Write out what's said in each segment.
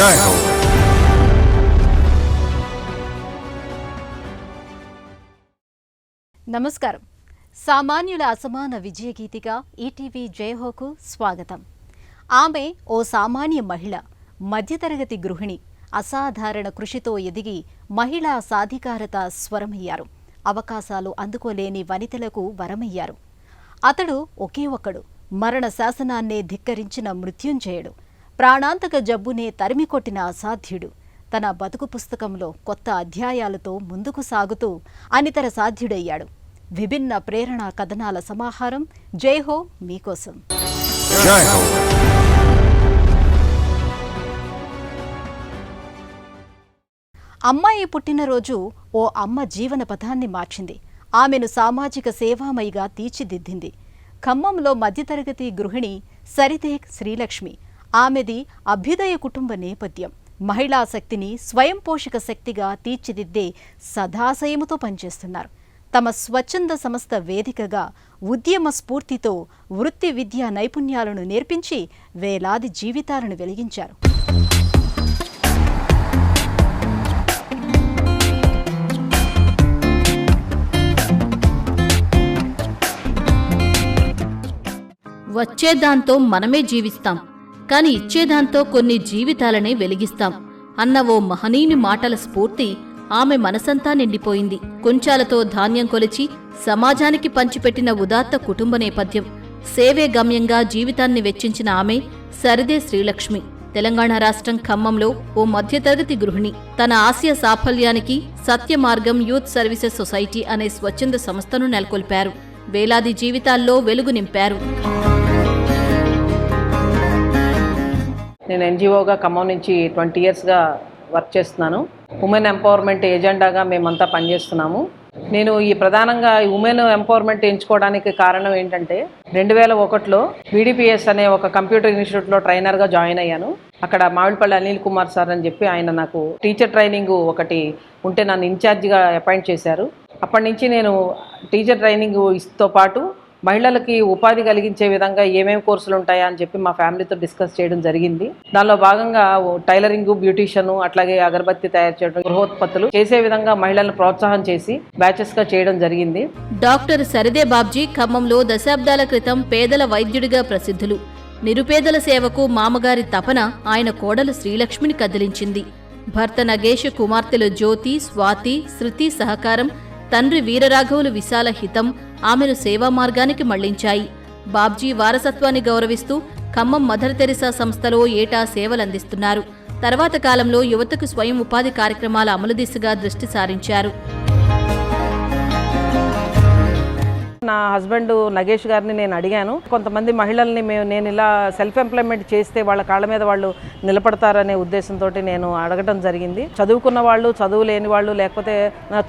జై హో. నమస్కారం. సామాన్యుల అసమాన విజయగీతిగా ఈటీవీ జయహోకు స్వాగతం. ఆమె ఓ సామాన్య మహిళ, మధ్యతరగతి గృహిణి. అసాధారణ కృషితో ఎదిగి మహిళా సాధికారత స్వరమయ్యారు. అవకాశాలు అందుకోలేని వనితలకు వరమయ్యారు. అతడు ఒకే ఒక్కడు, మరణ శాసనాన్నే ధిక్కరించిన మృత్యుంజయుడు, ప్రాణాంతక జబ్బునే తరిమికొట్టిన అసాధ్యుడు. తన బతుకు పుస్తకంలో కొత్త అధ్యాయాలతో ముందుకు సాగుతూ అనితర సాధ్యుడయ్యాడు. విభిన్న ప్రేరణా కథనాల సమాహారం జైహో మీకోసం. జై హో. అమ్మాయి పుట్టినరోజు ఓ అమ్మ జీవన పథాన్ని మార్చింది. ఆమెను సామాజిక సేవామయిగా తీర్చిదిద్దింది. ఖమ్మంలో మధ్యతరగతి గృహిణి సరిదే శ్రీలక్ష్మి. ఆమెది అభ్యుదయ కుటుంబ నేపథ్యం. మహిళా శక్తిని స్వయం పోషక శక్తిగా తీర్చిదిద్దే సదాశయముతో పనిచేస్తున్నారు. తమ స్వచ్ఛంద సంస్థ వేదికగా ఉద్యమ స్ఫూర్తితో వృత్తి విద్యా నైపుణ్యాలను నేర్పించి వేలాది జీవితాలను వెలిగించారు. వచ్చేదాంతో మనమే జీవిస్తాం, కాని ఇచ్చేదాంతో కొన్ని జీవితాలనే వెలిగిస్తాం అన్న ఓ మహనీయుని మాటల స్ఫూర్తి ఆమె మనసంతా నిండిపోయింది. కుంచాలతో ధాన్యం కొలిచి సమాజానికి పంచిపెట్టిన ఉదాత్త కుటుంబ నేపథ్యం, సేవే గమ్యంగా జీవితాన్ని వెచ్చించిన ఆమె సరిదే శ్రీలక్ష్మి. తెలంగాణ రాష్ట్రం ఖమ్మంలో ఓ మధ్యతరగతి గృహిణి. తన ఆశయ సాఫల్యానికి సత్య మార్గం యూత్ సర్వీసెస్ సొసైటీ అనే స్వచ్ఛంద సంస్థను నెలకొల్పారు. వేలాది జీవితాల్లో వెలుగు నింపారు. నేను ఎన్జిఓగా ఖమ్మం నుంచి 20 ఇయర్స్గా వర్క్ చేస్తున్నాను. ఉమెన్ ఎంపవర్మెంట్ ఏజెండాగా మేమంతా పనిచేస్తున్నాము. నేను ప్రధానంగా ఉమెన్ ఎంపవర్మెంట్ ఎంచుకోవడానికి కారణం ఏంటంటే 2001లో బీడీపీఎస్ అనే ఒక కంప్యూటర్ ఇన్స్టిట్యూట్లో ట్రైనర్గా జాయిన్ అయ్యాను. అక్కడ మామిడిపల్లి అనిల్ కుమార్ సార్ అని చెప్పి ఆయన నాకు టీచర్ ట్రైనింగ్ ఒకటి ఉంటే నన్ను ఇన్ఛార్జిగా అపాయింట్ చేశారు. అప్పటి నుంచి నేను టీచర్ ట్రైనింగ్ తో పాటు మహిళలకి ఉపాధి కలిగించే విధంగా ఏమేమి కోర్సులు ఉంటాయా అని చెప్పి మా ఫ్యామిలీతో డిస్కస్ చేయడం జరిగింది. దానిలో భాగంగా టైలరింగ్, బ్యూటీషియన్, అట్లాగే అగరబత్తి తయారు చేయడం, గృహోత్పత్తులు చేసే విధంగా మహిళలను ప్రోత్సాహం చేసి బ్యాచెస్ గా చేయడం జరిగింది. డాక్టర్ సరిదే బాబ్జీ ఖమ్మంలో దశాబ్దాల క్రితం పేదల వైద్యుడిగా ప్రసిద్ధులు. నిరుపేదల సేవకు మామగారి తపన ఆయన కోడలు శ్రీలక్ష్మిని కదిలించింది. భర్త నగేష్, కుమార్తెలు జ్యోతి, స్వాతి, శృతి సహకారం, తండ్రి వీరరాఘవులు విశాల హితం ఆమెను సేవా మార్గానికి మళ్లించాయి. బాబ్జీ వారసత్వాన్ని గౌరవిస్తూ ఖమ్మం మదర్ తెరిసా సంస్థలో ఏటా సేవలందిస్తున్నారు. తర్వాత కాలంలో యువతకు స్వయం ఉపాధి కార్యక్రమాల అమలు దిశగా దృష్టి సారించారు. నా హస్బెండ్ నగేష్ గారిని నేను అడిగాను, కొంతమంది మహిళల్ని నేను ఇలా సెల్ఫ్ ఎంప్లాయ్మెంట్ చేస్తే వాళ్ళ కాళ్ళ మీద వాళ్ళు నిలబడతారనే ఉద్దేశంతో నేను అడగడం జరిగింది. చదువుకున్న వాళ్ళు, చదువు లేని వాళ్ళు, లేకపోతే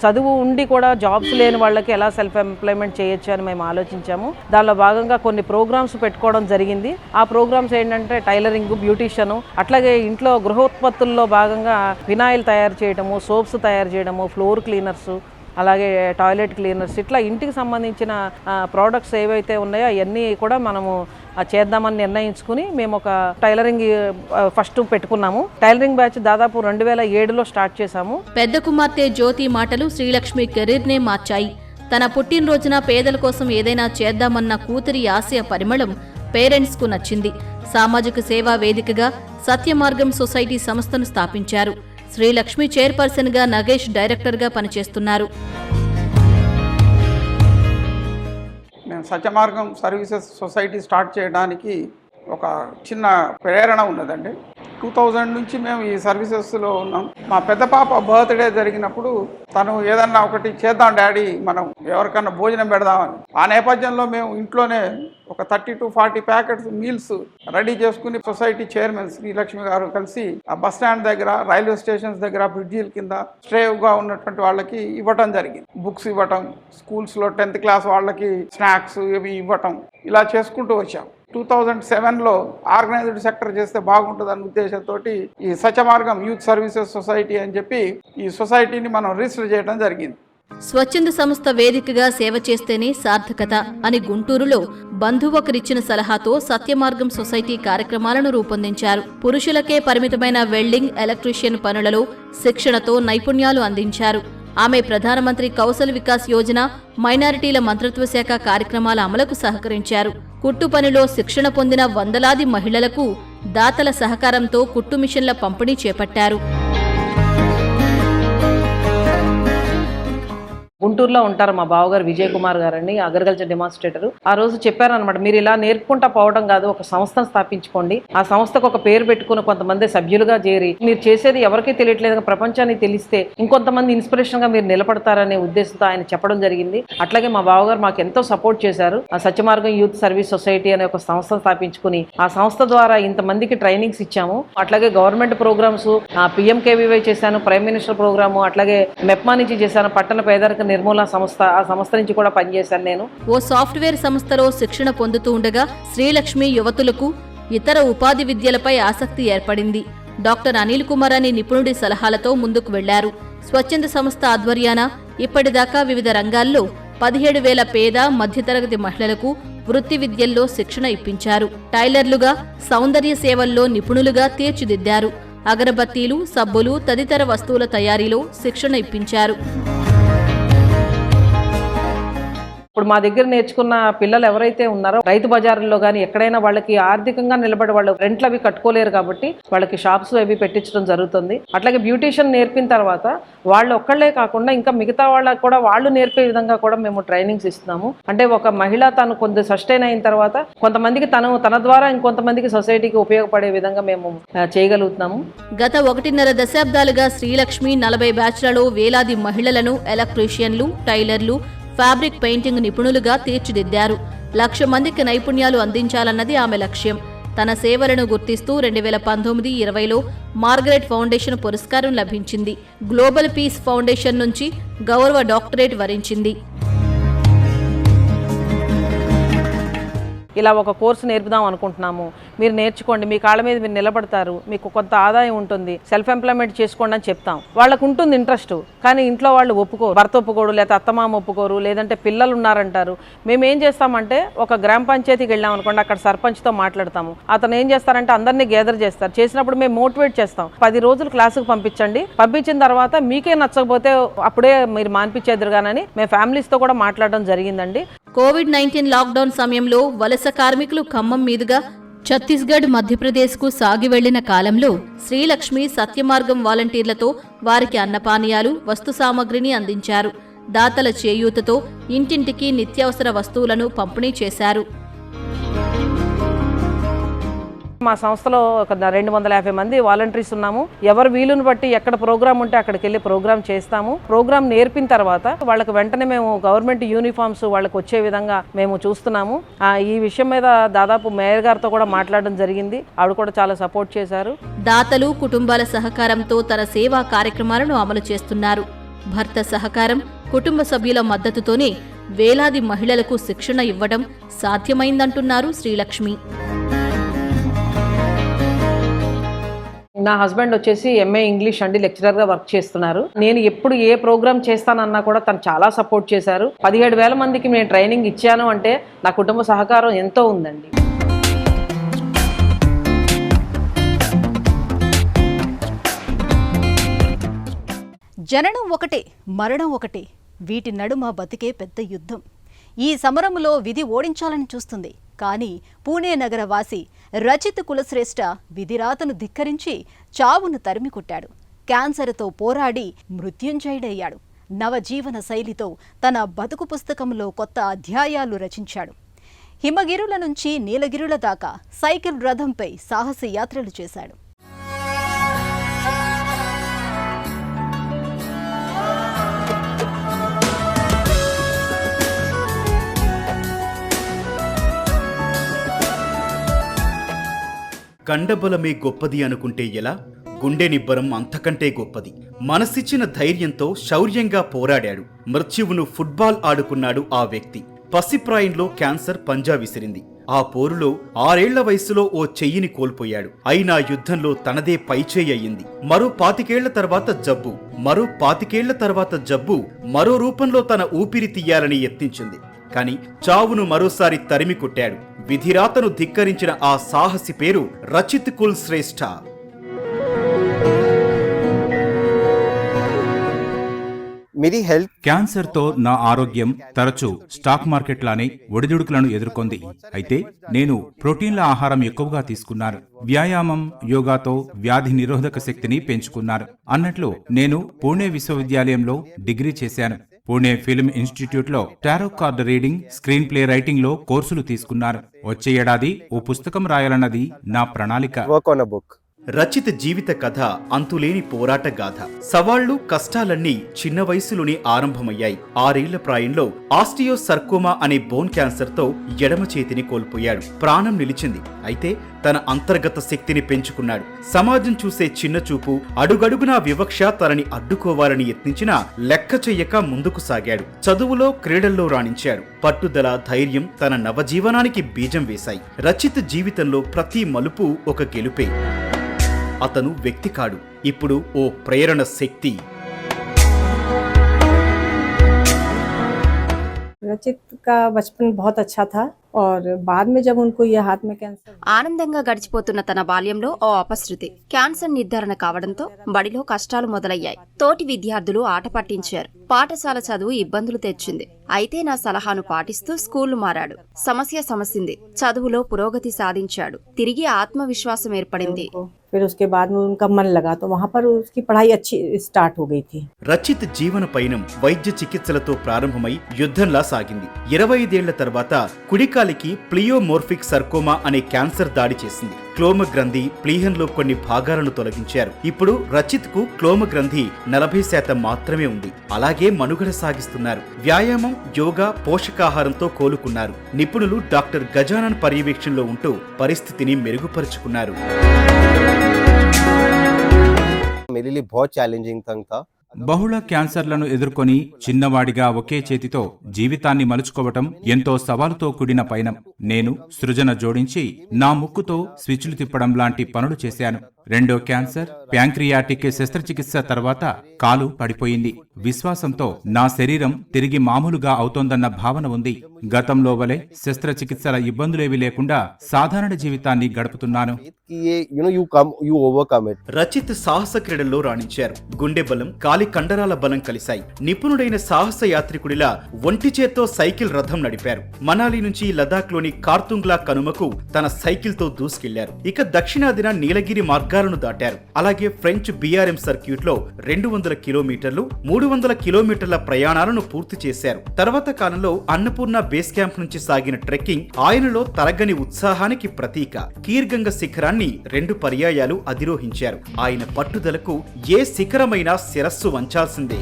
చదువు ఉండి కూడా జాబ్స్ లేని వాళ్ళకి ఎలా సెల్ఫ్ ఎంప్లాయ్మెంట్ చేయొచ్చు అని మేము ఆలోచించాము. దానిలో భాగంగా కొన్ని ప్రోగ్రామ్స్ పెట్టుకోవడం జరిగింది. ఆ ప్రోగ్రామ్స్ ఏంటంటే టైలరింగ్, బ్యూటీషియన్, అట్లాగే ఇంట్లో గృహోత్పత్తుల్లో భాగంగా ఫినాయిల్ తయారు చేయడము, సోప్స్ తయారు చేయడము, ఫ్లోర్ క్లీనర్స్, అలాగే టాయిలెట్ క్లీనర్స్, ఇట్లా ఇంటికి సంబంధించిన ప్రోడక్ట్స్ ఏవైతే ఉన్నాయో అవన్నీ కూడా మనము చేద్దామని నిర్ణయించుకుని మేము ఒక టైలరింగ్ ఫస్ట్ పెట్టుకున్నాము. టైలరింగ్ బ్యాచ్ దాదాపు 2007లో స్టార్ట్ చేశాము. పెద్ద కుమార్తె జ్యోతి మాటలు శ్రీలక్ష్మి కెరీర్నే మార్చాయి. తన పుట్టినరోజున పేదల కోసం ఏదైనా చేద్దామన్న కూతురి ఆశయ పరిమళం పేరెంట్స్ కు నచ్చింది. సామాజిక సేవా వేదికగా సత్యమార్గం సొసైటీ సంస్థను స్థాపించారు. శ్రీలక్ష్మి చైర్పర్సన్ గా, నగేష్ డైరెక్టర్ గా పనిచేస్తున్నారు. మేము సత్యమార్గం సర్వీసెస్ సొసైటీ స్టార్ట్ చేయడానికి ఒక చిన్న ప్రేరణ ఉన్నదండి. 2000 నుంచి మేము ఈ సర్వీసెస్లో ఉన్నాం. మా పెద్ద పాప బర్త్డే జరిగినప్పుడు తను ఏదన్నా ఒకటి చేద్దాం డాడీ, మనం ఎవరికన్నా భోజనం పెడదామని, ఆ నేపథ్యంలో మేము ఇంట్లోనే ఒక 30 to 40 ప్యాకెట్స్ మీల్స్ రెడీ చేసుకుని సొసైటీ చైర్మన్ శ్రీలక్ష్మి గారు కలిసి ఆ బస్ స్టాండ్ దగ్గర, రైల్వే స్టేషన్స్ దగ్గర, బ్రిడ్జీల కింద స్ట్రేవ్గా ఉన్నటువంటి వాళ్ళకి ఇవ్వటం జరిగింది. బుక్స్ ఇవ్వటం, స్కూల్స్లో 10th క్లాస్ వాళ్ళకి స్నాక్స్ ఇవి ఇవ్వటం, ఇలా చేసుకుంటూ వచ్చాం. 2007లో ఆర్గనైజ్డ్ సెక్టర్ చేస్తే బాగుంటుందన్న ఉద్దేశంతో ఈ సత్యమార్గం యూత్ సర్వీసెస్ సొసైటీ అని చెప్పి ఈ సొసైటీని మనం రిజిస్టర్ చేయడం జరిగింది. స్వచ్ఛంద సంస్థ వేదికగా సేవ చేస్తేనే సార్థకత అని గుంటూరులో బంధువొకరిచ్చిన సలహాతో సత్యమార్గం సొసైటీ కార్యక్రమాలను రూపొందించారు. పురుషులకే పరిమితమైన వెల్డింగ్, ఎలక్ట్రీషియన్ పనులలో శిక్షణతో నైపుణ్యాలు అందించారు. ఆమె ప్రధానమంత్రి కౌశల్ వికాస్ యోజన, మైనారిటీల మంత్రిత్వ శాఖ కార్యక్రమాల అమలుకు సహకరించారు. కుట్టు పనిలో శిక్షణ పొందిన వందలాది మహిళలకు దాతల సహకారంతో కుట్టు మిషన్ల పంపిణీ చేపట్టారు. గుంటూరులో ఉంటారు మా బావగారు విజయ్ కుమార్ గారని, అగ్రికల్చర్ డెమాన్స్ట్రేటర్. ఆ రోజు చెప్పారనమాట, మీరు ఇలా నేర్పుకుంటా పోవడం కాదు, ఒక సంస్థను స్థాపించుకోండి, ఆ సంస్థకు ఒక పేరు పెట్టుకుని కొంతమంది సభ్యులుగా చేరి మీరు చేసేది ఎవరికీ తెలియట్లేదు, ప్రపంచానికి తెలిస్తే ఇంకొంతమంది ఇన్స్పిరేషన్ గా మీరు నిలబడతారనే ఉద్దేశంతో ఆయన చెప్పడం జరిగింది. అట్లాగే మా బావగారు మాకు ఎంతో సపోర్ట్ చేశారు. ఆ సత్యమార్గం యూత్ సర్వీస్ సొసైటీ అనే ఒక సంస్థను స్థాపించుకుని ఆ సంస్థ ద్వారా ఇంతమందికి ట్రైనింగ్స్ ఇచ్చాము. అట్లాగే గవర్నమెంట్ ప్రోగ్రామ్స్, PMKVY చేశాను, ప్రైమ్ మినిస్టర్ ప్రోగ్రాము, అట్లాగే మెప్మా నుంచి చేశాను, పట్టణ పేదరిక నిర్మూలన సంస్థ, ఆ సంస్థ నుంచి కూడా పనిచేశాను నేను. ఓ సాఫ్ట్వేర్ సంస్థలో శిక్షణ పొందుతూ ఉండగా శ్రీలక్ష్మి యువతులకు ఇతర ఉపాధి విద్యలపై ఆసక్తి ఏర్పడింది. డాక్టర్ అనిల్ కుమార్ అనే నిపుణుడి సలహాలతో ముందుకు వెళ్లారు. స్వచ్ఛంద సంస్థ ఆధ్వర్యాన ఇప్పటిదాకా వివిధ రంగాల్లో 17,000 పేద, మధ్యతరగతి మహిళలకు వృత్తి విద్యల్లో శిక్షణ ఇప్పించారు. టైలర్లుగా, సౌందర్య సేవల్లో నిపుణులుగా తీర్చిదిద్దారు. అగరబత్తీలు, సబ్బులు తదితర వస్తువుల తయారీలో శిక్షణ ఇప్పించారు. ఇప్పుడు మా దగ్గర నేర్చుకున్న పిల్లలు ఎవరైతే ఉన్నారో రైతు బజారుల్లో కానీ ఎక్కడైనా వాళ్ళకి ఆర్థికంగా నిలబడి వాళ్ళు రెంట్లు అవి కట్టుకోలేరు కాబట్టి వాళ్ళకి షాప్స్ అవి పెట్టించడం జరుగుతుంది. అట్లాగే బ్యూటీషియన్ నేర్పిన తర్వాత వాళ్ళు ఒక్కళ్లే కాకుండా ఇంకా మిగతా వాళ్ళకి కూడా వాళ్ళు నేర్పే విధంగా కూడా మేము ట్రైనింగ్స్ ఇస్తున్నాము. అంటే ఒక మహిళ తను కొంత సస్టైన్ అయిన తర్వాత కొంతమందికి తన ద్వారా ఇంకొంతమందికి సొసైటీకి ఉపయోగపడే విధంగా మేము చేయగలుగుతున్నాము. గత 1.5 దశాబ్దాలుగా శ్రీలక్ష్మి 40 బ్యాచ్లలో వేలాది మహిళలను ఎలక్ట్రీషియన్లు, టైలర్లు, ఫ్యాబ్రిక్ పెయింటింగ్ నిపుణులుగా తీర్చిదిద్దారు. 1,00,000 మందికి నైపుణ్యాలు అందించాలన్నది ఆమె లక్ష్యం. తన సేవలను గుర్తిస్తూ 2019-20లో మార్గరెట్ ఫౌండేషన్ పురస్కారం లభించింది. గ్లోబల్ పీస్ ఫౌండేషన్ నుంచి గౌరవ డాక్టరేట్ వరించింది. ఇలా ఒక కోర్సు నేర్పుదాం అనుకుంటున్నాము, మీరు నేర్చుకోండి, మీ కాళ్ళ మీద మీరు నిలబడతారు, మీకు కొంత ఆదాయం ఉంటుంది, సెల్ఫ్ ఎంప్లాయ్మెంట్ చేసుకోండి అని చెప్తాం. వాళ్ళకు ఉంటుంది ఇంట్రెస్ట్, కానీ ఇంట్లో వాళ్ళు ఒప్పుకోరు, భర్త ఒప్పుకోడు, లేకపోతే అత్తమామ ఒప్పుకోరు, లేదంటే పిల్లలు ఉన్నారంటారు. మేము ఏం చేస్తామంటే ఒక గ్రామ పంచాయతీకి వెళ్ళాం అనుకోండి, అక్కడ సర్పంచ్తో మాట్లాడతాము. అతను ఏం చేస్తారంటే అందరినీ గ్యాదర్ చేస్తారు. చేసినప్పుడు మేము మోటివేట్ చేస్తాం, 10 రోజులు క్లాసుకు పంపించండి, పంపించిన తర్వాత మీకే నచ్చకపోతే అప్పుడే మీరు మాన్పించేద్దరు కానీ మేము ఫ్యామిలీస్తో కూడా మాట్లాడడం జరిగిందండి. కోవిడ్-19 లాక్డౌన్ సమయంలో వలస కార్మికులు ఖమ్మం మీదుగా ఛత్తీస్గఢ్, మధ్యప్రదేశ్కు సాగి వెళ్లిన కాలంలో శ్రీలక్ష్మి సత్యమార్గం వాలంటీర్లతో వారికి అన్నపానీయాలు, వస్తు సామగ్రిని అందించారు. దాతల చేయూతతో ఇంటింటికి నిత్యావసర వస్తువులను పంపిణీ చేశారు. మా సంస్థలో ఒక 250 మంది వాలంటీర్స్ ఉన్నాము. ఎవరు వీలుని బట్టి ఎక్కడ ప్రోగ్రామ్ ఉంటే అక్కడికి వెళ్ళి ప్రోగ్రామ్ చేస్తాము. ప్రోగ్రామ్ నేర్పిన తర్వాత వాళ్ళకి వెంటనే మేము గవర్నమెంట్ యూనిఫామ్స్ వాళ్ళకి వచ్చే విధంగా మేము చూస్తున్నాము. ఈ విషయం మీద దాదాపు మేయర్ గారితో కూడా మాట్లాడడం జరిగింది. ఆవిడ కూడా చాలా సపోర్ట్ చేశారు. దాతలు, కుటుంబాల సహకారంతో తన సేవా కార్యక్రమాలను అమలు చేస్తున్నారు. భర్త సహకారం, కుటుంబ సభ్యుల మద్దతుతోనే వేలాది మహిళలకు శిక్షణ ఇవ్వడం సాధ్యమైందంటున్నారు శ్రీలక్ష్మి. నా హస్బెండ్ వచ్చేసి MA ఇంగ్లీష్ అండి, లెక్చరర్గా వర్క్ చేస్తున్నారు. నేను ఎప్పుడు ఏ ప్రోగ్రామ్ చేస్తానన్నా కూడా తను చాలా సపోర్ట్ చేశారు. 17,000 మందికి నేను ట్రైనింగ్ ఇచ్చాను అంటే నా కుటుంబ సహకారం ఎంతో ఉందండి. జననం ఒకటే, మరణం ఒకటే, వీటి నడుమ బతికే పెద్ద యుద్ధం. ఈ సమరంలో విధి ఓడించాలని చూస్తుంది. కానీ పూణే నగర వాసి రచిత్ కులశ్రేష్ఠ విధిరాతను ధిక్కరించి చావును తరిమికొట్టాడు. క్యాన్సర్తో పోరాడి మృత్యుంజయుడయ్యాడు. నవజీవన శైలితో తన బతుకు పుస్తకంలో కొత్త అధ్యాయాలు రచించాడు. హిమగిరుల నుంచి నీలగిరుల దాకా సైకిల్ రథంపై సాహస యాత్రలు చేశాడు. కండబలమే గొప్పది అనుకుంటే ఎలా? గుండె నిబ్బరం అంతకంటే గొప్పది. మనసిచ్చిన ధైర్యంతో శౌర్యంగా పోరాడాడు. మృత్యువును ఫుట్బాల్ ఆడుకున్నాడు ఆ వ్యక్తి. పసిప్రాయంలో క్యాన్సర్ పంజా విసిరింది. ఆ పోరులో 6 ఏళ్ల వయసులో ఓ చెయ్యిని కోల్పోయాడు. అయినా యుద్ధంలో తనదే పైచేయి అయ్యింది. మరో 25 ఏళ్ల తర్వాత జబ్బు, మరో 25 ఏళ్ల తర్వాత జబ్బు మరో రూపంలో తన ఊపిరి తీయాలని యత్నించింది. కాని చావును మరోసారి తరిమి కొట్టాడు. విధిరాతను ధిక్కరించిన ఆ సాహసి పేరు రచిత్ కుల్ శ్రేష్ఠ. मेरी हेल्थ క్యాన్సర్తో నా ఆరోగ్యం తరచూ స్టాక్ మార్కెట్ లానే ఒడిదుడుకులను ఎదుర్కొంది. అయితే నేను ప్రోటీన్ల ఆహారం ఎక్కువగా తీసుకున్నాను. వ్యాయామం, యోగాతో వ్యాధి నిరోధక శక్తిని పెంచుకున్నాను. అన్నట్లు నేను పూణే విశ్వవిద్యాలయంలో డిగ్రీ చేశాను. పూణే ఫిల్మ్ ఇన్స్టిట్యూట్ లో tarot card reading, screen play writing లో కోర్సులు తీసుకున్నాను. వచ్చే ఏడాది ఓ పుస్తకం రాయాలన్నది నా ప్రణాళిక. Work on a book. రచిత్ జీవిత కథ అంతులేని పోరాట గాథ. సవాళ్లు, కష్టాలన్నీ చిన్న వయసులోనే ఆరంభమయ్యాయి. 6 ఏళ్ల ప్రాయంలో ఆస్టియోసర్కోమా అనే బోన్ క్యాన్సర్తో ఎడమ చేతిని కోల్పోయాడు. ప్రాణం నిలిచింది. అయితే తన అంతర్గత శక్తిని పెంచుకున్నాడు. సమాజం చూసే చిన్న చూపు, అడుగడుగునా వివక్ష తనని అడ్డుకోవాలని యత్నించినా లెక్క చెయ్యక ముందుకు సాగాడు. చదువులో, క్రీడల్లో రాణించాడు. పట్టుదల, ధైర్యం తన నవజీవనానికి బీజం వేశాయి. రచిత్ జీవితంలో ప్రతి మలుపు ఒక గెలుపే. అతను వ్యక్తి కాడు, ఇప్పుడు ఓ ప్రేరణ శక్తి. रचित का बचपन बहुत अच्छा था और बाद में जब उनको ये हाथ में कैंसर ఆనందంగా గడిచిపోతున్న తన బాల్యంలో ఓ అపశృతి క్యాన్సర్ నిర్ధారణ కావడంతో బడిలో కష్టాలు మొదలయ్యాయి. తోటి విద్యార్థులు ఆట పట్టించారు. పాఠశాల చదువు ఇబ్బందులు తెచ్చింది. అయితే నా సలహాను పాటిస్తూ స్కూలు మారాడు. సమస్య సమసింది. చదువులో పురోగతి సాధించాడు. తిరిగి ఆత్మవిశ్వాసం ఏర్పడింది. फिर उसके बाद में उनका मन लगा तो वहाँ पर उसकी पढ़ाई अच्छी स्टार्ट हो गई थी. రచిత్ జీవన పయనం వైద్య చికిత్సలతో ప్రారంభమై యుద్ధంలా సాగింది. 25 ఏళ్ల తర్వాత కుడికాలికి ప్లియోమోర్ఫిక్ సర్కోమా అనే క్యాన్సర్ దాడి చేసింది. క్లోమ గ్రంథి, ప్లీహంలో కొన్ని భాగాలను తొలగించారు. ఇప్పుడు రచిత్ కు క్లోమ గ్రంథి 40% మాత్రమే ఉంది. అలాగే మనుగడ సాగిస్తున్నారు. వ్యాయామం, యోగా, పోషకాహారంతో కోలుకున్నారు. నిపుణులు డాక్టర్ గజానన్ పర్యవేక్షణలో ఉంటూ పరిస్థితిని మెరుగుపరుచుకున్నారు. मेरे लिए बहुत चैलेंजिंग था. బహుళ క్యాన్సర్లను ఎదుర్కొని చిన్నవాడిగా ఒకే చేతితో జీవితాన్ని మలుచుకోవటం ఎంతో సవాలుతో కూడిన పయనం. నేను సృజన జోడించి నా ముక్కుతో స్విచ్లు తిప్పడం లాంటి పనులు చేశాను. రెండో క్యాన్సర్, ప్యాంక్రియాటిక్ శస్త్రచికిత్స తర్వాత కాలు పడిపోయింది. విశ్వాసంతో నా శరీరం తిరిగి మామూలుగా అవుతోందన్న భావన ఉంది. గతంలో వలె శస్త్రచికిత్సల ఇబ్బందులేవి లేకుండా సాధారణ జీవితాన్ని గడుపుతున్నాను. you overcome it. రచిత్ సాహస క్రీడల్లో రాణించారు. గుండె బలం, కాలి కండరాల బలం కలిశాయి. నిపుణుడైన సాహస యాత్రికుడిలా ఒంటి చేత్తో సైకిల్ రథం నడిపారు. మనాలి నుంచి లదాఖ్ లోని కార్తుంగ్లా కనుమకు తన సైకిల్ తో దూసుకెళ్లారు. ఇక దక్షిణాదిన నీలగిరి మార్గాలను దాటారు. అలాగే ఫ్రెంచ్ BRM సర్క్యూట్ లో 200 కిలోమీటర్లు, 300 కిలోమీటర్ల ప్రయాణాలను పూర్తి చేశారు. తర్వాత కాలంలో అన్నపూర్ణ బేస్ క్యాంప్ నుంచి సాగిన ట్రెక్కింగ్ ఆయనలో తరగని ఉత్సాహానికి ప్రతీక. కీర్గంగ శిఖరాన్ని 2 పర్యాయాలు అధిరోహించారు. ఆయన పట్టుదలకు ఏ శిఖరమైనా శిరస్సు వంచాల్సిందే.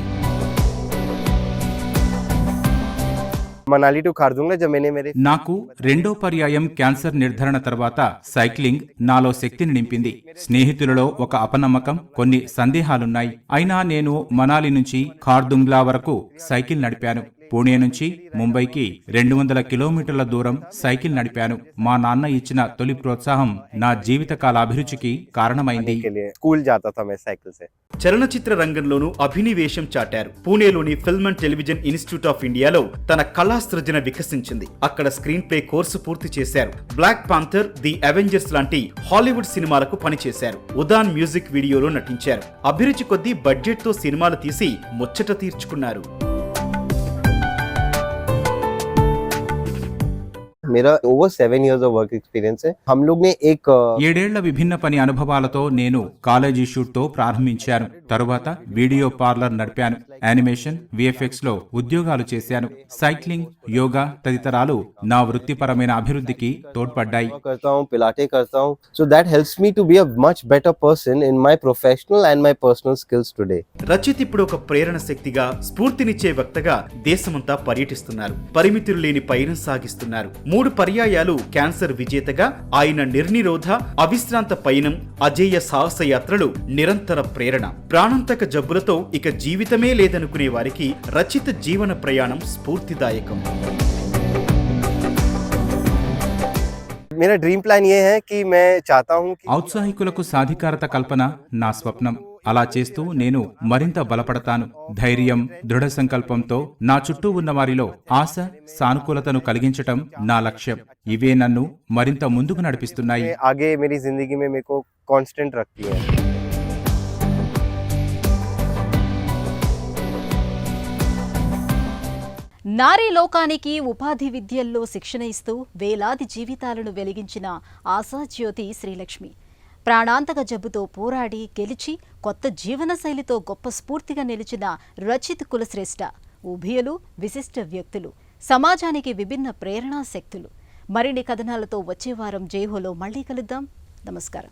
मनाली टू खारदुंगला जब मैंने मेरे నాకు రెండో పర్యాయం క్యాన్సర్ నిర్ధారణ తర్వాత సైక్లింగ్ నాలో శక్తిని నింపింది. స్నేహితులలో ఒక అపనమ్మకం, కొన్ని సందేహాలున్నాయి. అయినా నేను మనాలి నుంచి ఖార్దుంగ్లా వరకు సైకిల్ నడిపాను. పూణే నుంచి ముంబైకి 200 కిలోమీటర్ల దూరం సైకిల్ నడిపాను. మా నాన్న ఇచ్చిన తొలి ప్రోత్సాహం నా జీవితకాల అభిరుచికి కారణమైంది. के लिए स्कूल जाता था मैं साइकिल से. చలనచిత్ర రంగంలోనూ అభినివేశం చాటారు. పూణేలోని film and television institute of ఇండియాలో తన కళా సృజన వికసించింది. అక్కడ స్క్రీన్ ప్లే కోర్సు పూర్తి చేశారు. బ్లాక్ పాంథర్, ది అవెంజర్స్ లాంటి హాలీవుడ్ సినిమాలకు పనిచేశారు. ఉదాన్ మ్యూజిక్ వీడియోలో నటించారు. అభిరుచి కొద్దీ బడ్జెట్ తో సినిమాలు తీసి ముచ్చట తీర్చుకున్నారు. मेरा over 7 years of work experience है. हम लोग ने एक 7 ఏళ్ల విభిన్న పని అనుభవాలతో నేను కాలేజీ షూట్ తో ప్రారంభించాను. తరువాత వీడియో పార్లర్ నడిపాను. యానిమేషన్, VFX లో ఉద్యోగాలు చేశాను. సైక్లింగ్, యోగా తదితరాలు నా వృత్తిపరమైన అభివృద్ధికి తోడ్పడ్డాయి. करता हूँ, पिलाटे करता हूँ. So that helps me to be a much better person in my professional and my personal skills today. Rachit ఇప్పుడు ఒక ప్రేరణ శక్తిగా, స్ఫూర్తినిచ్చే వక్తగా దేశమంతా పర్యటిస్తున్నారు. పరిమితులు లేని పయనం సాగిస్తున్నారు. 3 పర్యాయాలు క్యాన్సర్ విజేతగా ఆయన నిర్నిరోధ, అవిశ్రాంత పయనం, అజేయ సాహస యాత్రలు నిరంతర ప్రేరణ. ప్రాణాంతక జబ్బులతో ఇక జీవితమే లేదనుకునే వారికి రచిత్ జీవన ప్రయాణం స్ఫూర్తిదాయకం. मेरा ड्रीम प्लान ये है कि मैं चाहता हूँ कि ఔత్సాహికులకు సాధికారత కల్పన నా స్వప్నం. అలా చేస్తూ నేను మరింత బలపడతాను. ధైర్యం, దృఢ సంకల్పంతో నా చుట్టూ ఉన్న వారిలో ఆశ, సానుకూలతను కలిగించటం నా లక్ష్యం. ఇవే నన్ను మరింత ముందుకు నడిపిస్తున్నాయి. आगे मेरी जिंदगी में मेरे को कांस्टेंट रखती है. నారీ లోకానికి ఉపాధి విద్యల్లో శిక్షణ ఇస్తూ వేలాది జీవితాలను వెలిగించిన ఆశాజ్యోతి శ్రీలక్ష్మి. ప్రాణాంతక జబ్బుతో పోరాడి గెలిచి కొత్త జీవనశైలితో గొప్ప స్ఫూర్తిగా నిలిచిన రచిత్ కులశ్రేష్ఠ. ఉభయులు విశిష్ట వ్యక్తులు, సమాజానికి విభిన్న ప్రేరణా శక్తులు. మరిన్ని కథనాలతో వచ్చే వారం జైహోలో మళ్లీ కలుద్దాం. నమస్కారం.